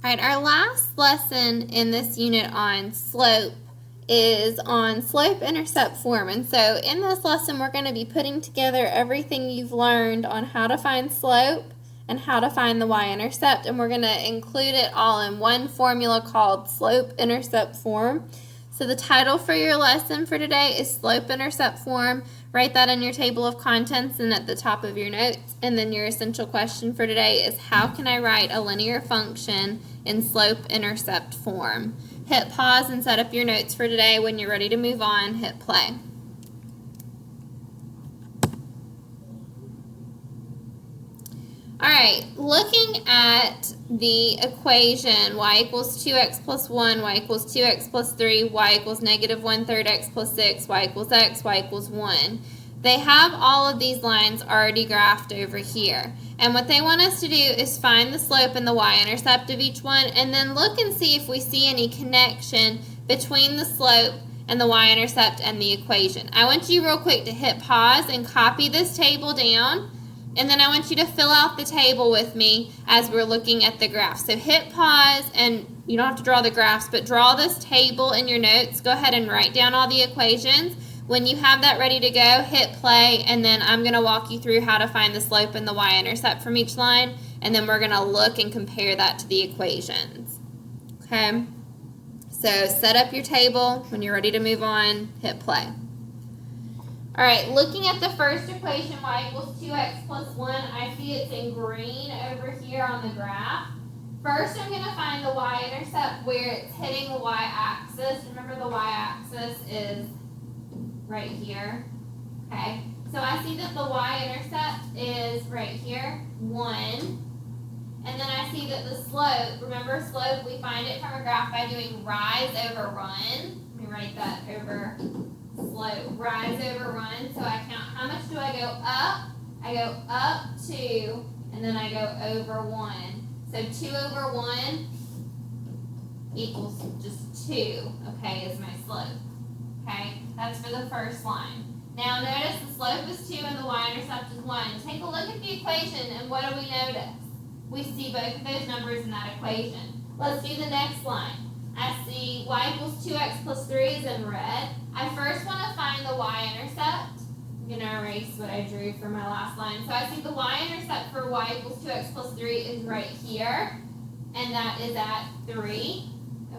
All right, our last lesson in this unit on slope is on slope-intercept form. And so in this lesson, we're going to be putting together everything you've learned on how to find slope and how to find the y-intercept. And we're going to include it all in one formula called slope-intercept form. So the title for your lesson for today is slope-intercept form. Write that in your table of contents and at the top of your notes. And then your essential question for today is, how can I write a linear function in slope-intercept form? Hit pause and set up your notes for today. When you're ready to move on, hit play. All right, looking at the equation y equals 2x plus 1, y equals 2x plus 3, y equals negative 1/3 x plus 6, y equals x, y equals 1. They have all of these lines already graphed over here. And what they want us to do is find the slope and the y-intercept of each one, and then look and see if we see any connection between the slope and the y-intercept and the equation. I want you real quick to hit pause and copy this table down. And then I want you to fill out the table with me as we're looking at the graphs. So hit pause, and you don't have to draw the graphs, but draw this table in your notes. Go ahead and write down all the equations. When you have that ready to go, hit play, and then I'm going to walk you through how to find the slope and the y-intercept from each line, and then we're going to look and compare that to the equations. Okay? So set up your table. When you're ready to move on, hit play. All right, looking at the first equation, y equals 2x plus 1, I see it's in green over here on the graph. First, I'm going to find the y-intercept where it's hitting the y-axis. Remember, the y-axis is right here. Okay, so I see that the y-intercept is right here, 1. And then I see that the slope, remember slope, we find it from a graph by doing rise over run. Let me write that over slope, rise over run. So I count, how much do I go up? I go up 2, and then I go over 1. So 2 over 1 equals just 2, okay, is my slope. Okay, that's for the first line. Now notice the slope is 2 and the y-intercept is 1. Take a look at the equation, and what do we notice? We see both of those numbers in that equation. Let's do the next line. I see y equals 2x plus 3 is in red. I first want to find the y-intercept. I'm going to erase what I drew for my last line. So I see the y-intercept for y equals 2x plus 3 is right here, and that is at 3.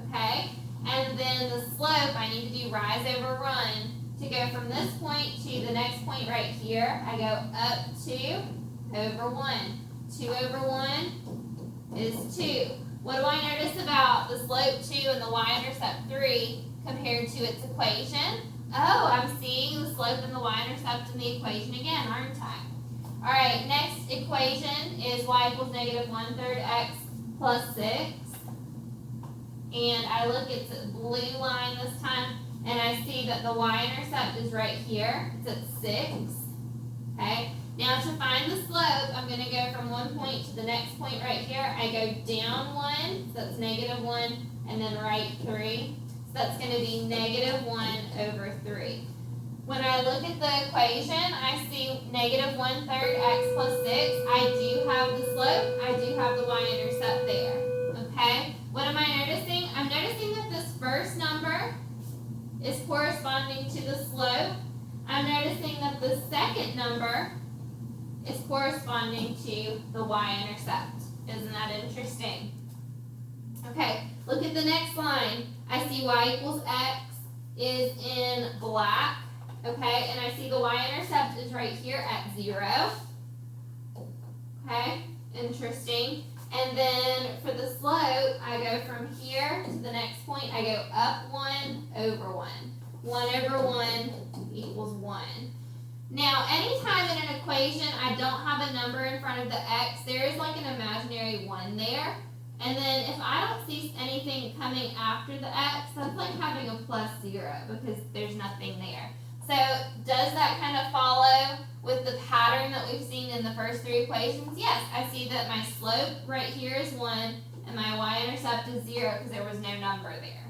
Okay? And then the slope, I need to do rise over run to go from this point to the next point right here. I go up 2 over 1. 2 over 1 is 2. What do I notice about the slope 2 and the y-intercept 3 compared to its equation? Oh, I'm seeing the slope and the y-intercept in the equation again, aren't I? All right, next equation is y equals negative 1/3 x plus 6. And I look at the blue line this time, and I see that the y-intercept is right here. It's at 6. Okay. Now to find the slope, I'm going to go from one point to the next point right here. I go down 1, so that's negative 1, and then right 3. So that's going to be negative 1 over 3. When I look at the equation, I see negative 1/3 x plus 6. I do have the slope. I do have the y-intercept there. Okay. What am I noticing? I'm noticing that this first number is corresponding to the slope. I'm noticing that the second number is corresponding to the y-intercept. Isn't that interesting? Okay, look at the next line. I see y equals x is in black. Okay, and I see the y-intercept is right here at 0. Okay, interesting. And then for the slope, I go from here to the next point. I go up 1 over 1. 1 over 1 equals 1. Now, anytime in an equation I don't have a number in front of the x, there is like an imaginary 1 there. And then if I don't see anything coming after the x, that's like having a plus 0 because there's nothing there. So does that kind of follow with the pattern that we've seen in the first 3 equations? Yes, I see that my slope right here is 1 and my y-intercept is 0 because there was no number there.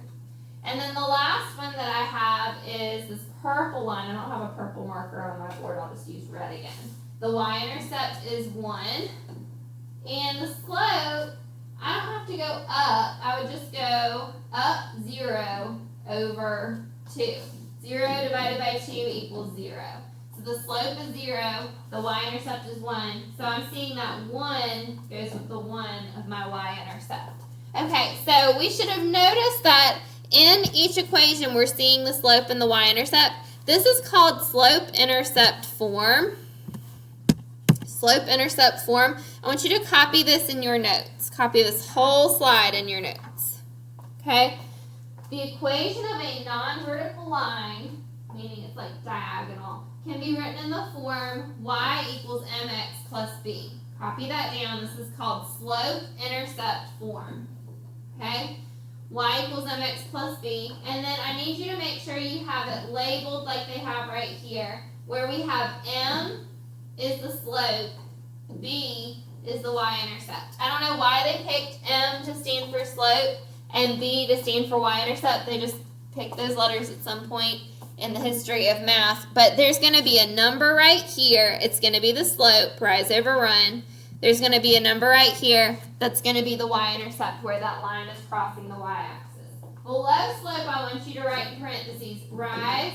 And then the last one that I have is this purple line. I don't have a purple marker on my board. I'll just use red again. The y-intercept is 1. And the slope, I don't have to go up. I would just go up 0 over 2. 0 divided by 2 equals 0. So the slope is 0, the y-intercept is 1. So I'm seeing that 1 goes with the 1 of my y-intercept. Okay, so we should have noticed that in each equation we're seeing the slope and the y-intercept. This is called slope-intercept form. Slope-intercept form. I want you to copy this in your notes. Copy this whole slide in your notes. Okay? The equation of a non-vertical line, meaning it's like diagonal, can be written in the form y equals mx plus b. Copy that down. This is called slope-intercept form. Okay? Y equals mx plus b. And then I need you to make sure you have it labeled like they have right here, where we have m is the slope, b is the y-intercept. I don't know why they picked m to stand for slope and b to stand for y-intercept. They just picked those letters at some point in the history of math. But there's going to be a number right here. It's going to be the slope, rise over run. There's going to be a number right here that's going to be the y-intercept where that line is crossing the y-axis. Below slope, I want you to write in parentheses rise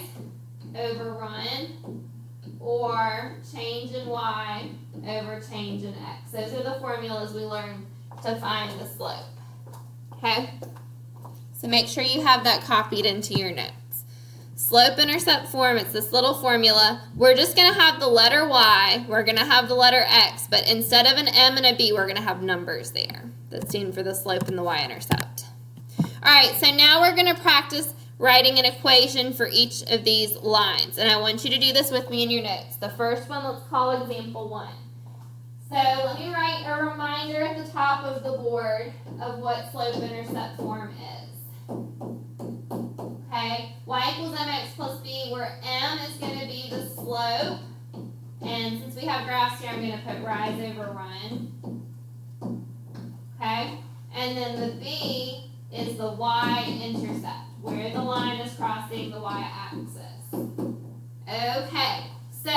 over run or change in y over change in x. Those are the formulas we learned to find the slope. Okay? So make sure you have that copied into your notes. Slope-intercept form, it's this little formula. We're just going to have the letter y, we're going to have the letter x, but instead of an m and a b, we're going to have numbers there that stand for the slope and the y-intercept. Alright, so now we're going to practice writing an equation for each of these lines. And I want you to do this with me in your notes. The first one, let's call example 1. So let me write a reminder at the top of the board of what slope-intercept form is. Okay, y equals mx plus b, where m is going to be the slope. And since we have graphs here, I'm going to put rise over run. Okay, and then the b is the y-intercept, where the line is crossing the y-axis. Okay, so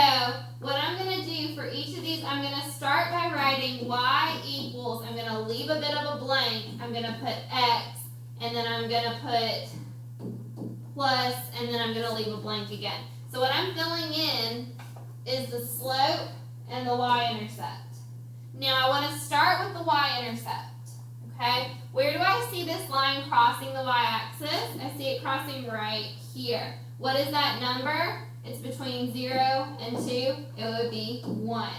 what I'm going to do for each of these, I'm going to start by writing y equals, I'm going to leave a bit of a blank, I'm going to put x, and then I'm going to put plus, and then I'm going to leave a blank again. So what I'm filling in is the slope and the y-intercept. Now I want to start with the y-intercept. Okay, where do I see this line crossing the y-axis? I see it crossing right here. What is that number? It's between 0 and 2. It would be 1.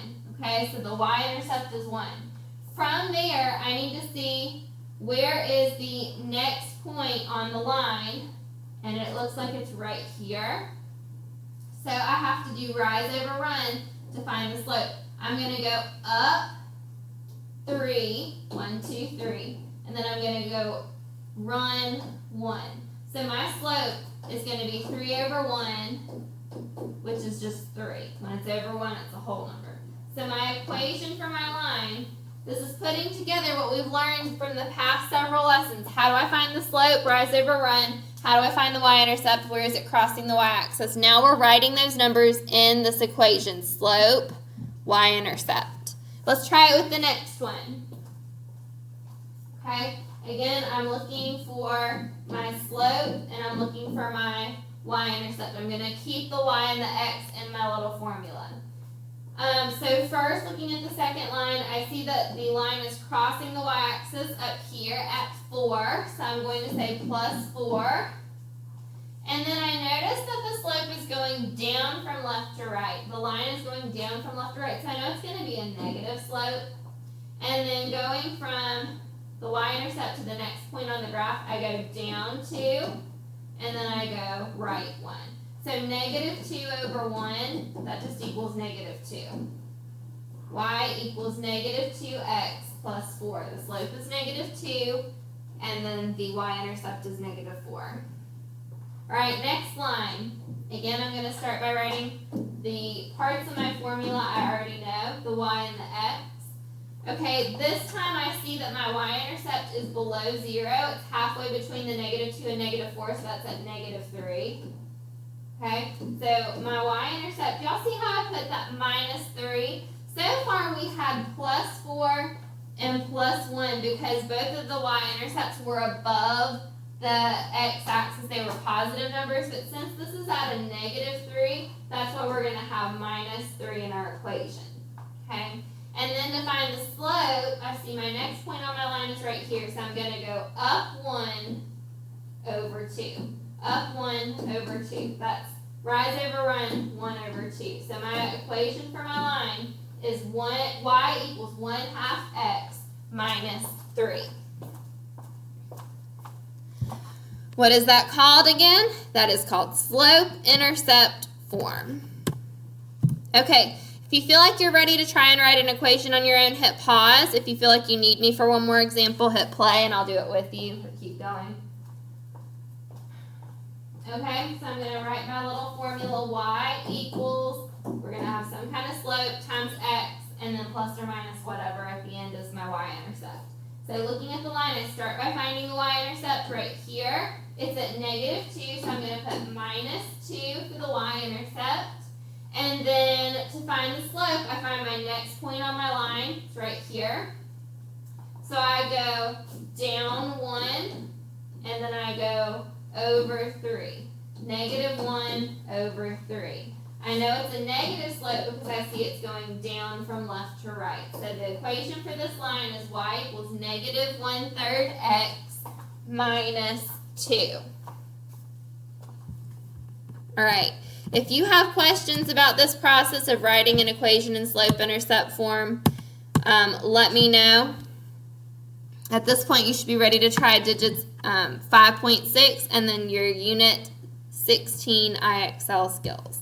Okay, so the y-intercept is 1. From there, I need to see where is the next point on the line, and it looks like it's right here. So I have to do rise over run to find the slope. I'm going to go up 3, 1, 2, 3, and then I'm going to go run 1. So my slope is going to be 3 over 1, which is just 3. When it's over 1, it's a whole number. So my equation for my line, this is putting together what we've learned from the past several lessons. How do I find the slope? Rise over run. How do I find the y-intercept? Where is it crossing the y-axis? Now we're writing those numbers in this equation. Slope, y-intercept. Let's try it with the next one. Okay, again, I'm looking for my slope and I'm looking for my y-intercept. I'm going to keep the y and the x in my little formula. So first, looking at the second line, I see that the line is crossing the y-axis up here at 4. So I'm going to say plus 4. And then I notice that the slope is going down from left to right. The line is going down from left to right. So I know it's going to be a negative slope. And then going from the y-intercept to the next point on the graph, I go down 2. And then I go right 1. So negative 2 over 1, that just equals negative 2. Y equals negative 2x plus 4. The slope is negative 2, and then the y-intercept is negative 4. All right, next line. Again, I'm going to start by writing the parts of my formula I already know, the y and the x. Okay, this time I see that my y-intercept is below 0. It's halfway between the negative 2 and negative 4, so that's at negative 3. Okay, so my y-intercept, y'all see how I put that minus 3? So far we had plus 4 and plus 1 because both of the y-intercepts were above the x-axis. They were positive numbers, but since this is at a -3, that's why we're going to have -3 in our equation. Okay? And then to find the slope, I see my next point on my line is right here, so I'm going to go up 1 over 2. Up 1 over 2. That's rise over run 1 over 2. So my equation for my line is y equals 1/2 x minus 3. What is that called again? That is called slope-intercept form. Okay, if you feel like you're ready to try and write an equation on your own, hit pause. If you feel like you need me for one more example, hit play and I'll do it with you or keep going. Okay, so I'm going to write my little formula. Y equals, we're going to have some kind of slope times x, and then plus or minus whatever at the end is my y-intercept. So looking at the line, I start by finding the y-intercept right here. It's at -2, so I'm going to put -2 for the y-intercept. And then to find the slope, I find my next point on my line. It's right here. So I go down 1, and then I go over 3. -1 over 3. I know it's a negative slope because I see it's going down from left to right. So the equation for this line is y equals -1/3 x minus 2. All right. If you have questions about this process of writing an equation in slope-intercept form, let me know. At this point, you should be ready to try digits 5.6 and then your unit 16 IXL skills.